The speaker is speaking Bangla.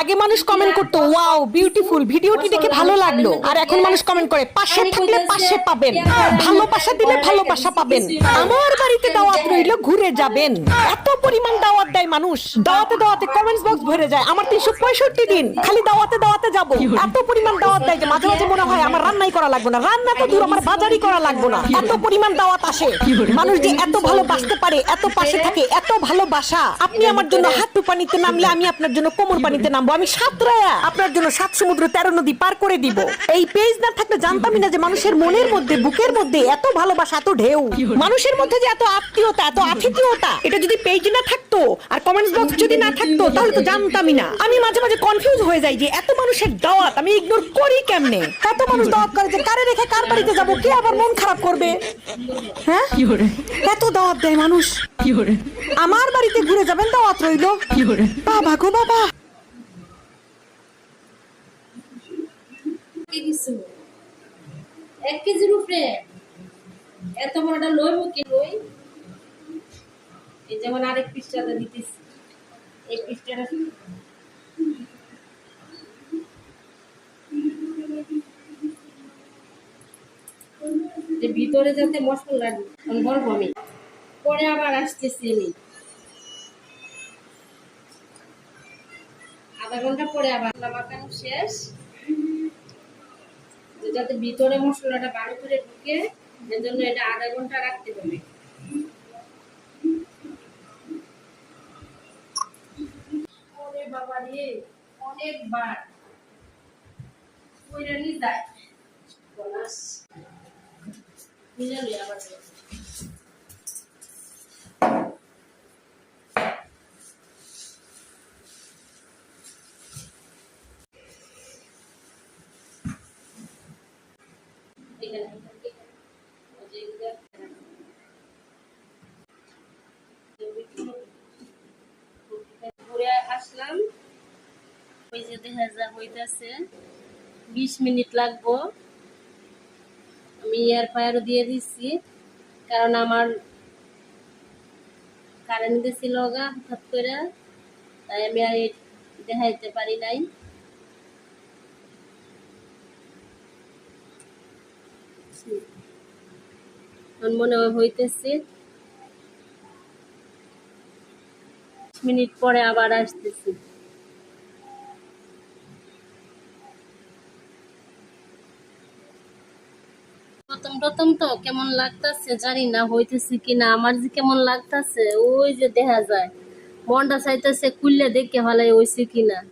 আগে মানুষ কমেন্ট করতো ওয়াও বিউটিফুল, ভিডিওটি দেখে ভালো লাগলো, আর এখন মানুষ কমেন্ট করে পাশে থাকলে পাশে পাবেন, ভালোবাসা দিলে ভালোবাসা পাবেন, আমার বাড়িতে দাওয়াত রইলো ঘুরে যাবেন। এত পরিমাণ দাওয়াত দেয় মানুষ, দাওয়াতে দাওয়াতে কমেন্টস বক্স ভরে যায়। আমার 365 দিন খালি দাওয়াতে দাওয়াতে যাব। এত পরিমাণ দাওয়াত দেয় যে মাঝে মাঝে মনে হয় আমার রান্নাই করা লাগবে না, রান্না তো দূর, আমার বাজারই করা লাগবে না। এত পরিমাণ দাওয়াত আসে। মানুষ যে এত ভালোবাসতে পারে, এত পাশে থাকে, এত ভালোবাসা। আপনি আমার জন্য হাঁটু পানিতে নামলে আমি আপনার জন্য কোমর পানিতে নামবো। আমি সাতরায়া আপনার জন্য 7 সমুদ্র 13 নদী পার করে দিব। এই পেজ না থাকলে জানতামই না যে মানুষের মনের মধ্যে, বুকের মধ্যে এত ভালোবাসা, এত ঢেউ। মানুষের মধ্যে যে এত আত্মীয়তা, এত আতিথেয়তা, এটা যদি পেজ না থাকতো আর কমেন্টস বক্স যদি না থাকতো তাহলে তো জানতামই না। আমি মাঝে মাঝে কনফিউজ হয়ে যাই যে এত মানুষের দাওয়াত আমি ইগনোর করি কেমনে। এত মানুষ দাওয়াত করে যে কারে রেখে কার বাড়িতে যাব, কে আবার মন খারাপ করবে। হ্যাঁ, এত দাওয়াত দেয় মানুষ। আমার বাড়িতে ঘুরে যাবেন, দাওয়াত রইলো। বাবা গো বাবা। 1 কেজির উপরে এত বড়টা লইব কি লই। এই যেমন আরেক পৃষ্ঠাটা দিতেছি, এই পৃষ্ঠাটা ভিতরে যাতে মশলা বলবো আমি, পরে আবার আসতেছি আমি আধা ঘন্টা পরে আবার মাখানো শেষ, যাতে ভিতরে মশলাটা ভালো করে ঢুকে, এজন্য এটা আধা ঘন্টা রাখতে হবে। ওরে বাবা রে, অনেকবার কইরা নি যায় বলাস মিলালি আবার ঘুরে আসলাম। ওই যে দেখা যা হইতাছে 20 মিনিট লাগবো। আমি এয়ার ফায়ারও দিয়ে দিচ্ছি, কারণ আমার কারেন্ট গেছিল গা হঠাৎ করে, তাই আমি আর দেখাইতে পারি নাই। মনে হইতেছে মিনিট পরে আবার আসতেছি। প্রথম তো কেমন লাগতেছে জানি না, হইতেছে কিনা। আমার যে কেমন লাগতেছে ওই যে দেখা যায়, মনটা চাইতেছে খুললে দেখে ভালাই হইছে কিনা।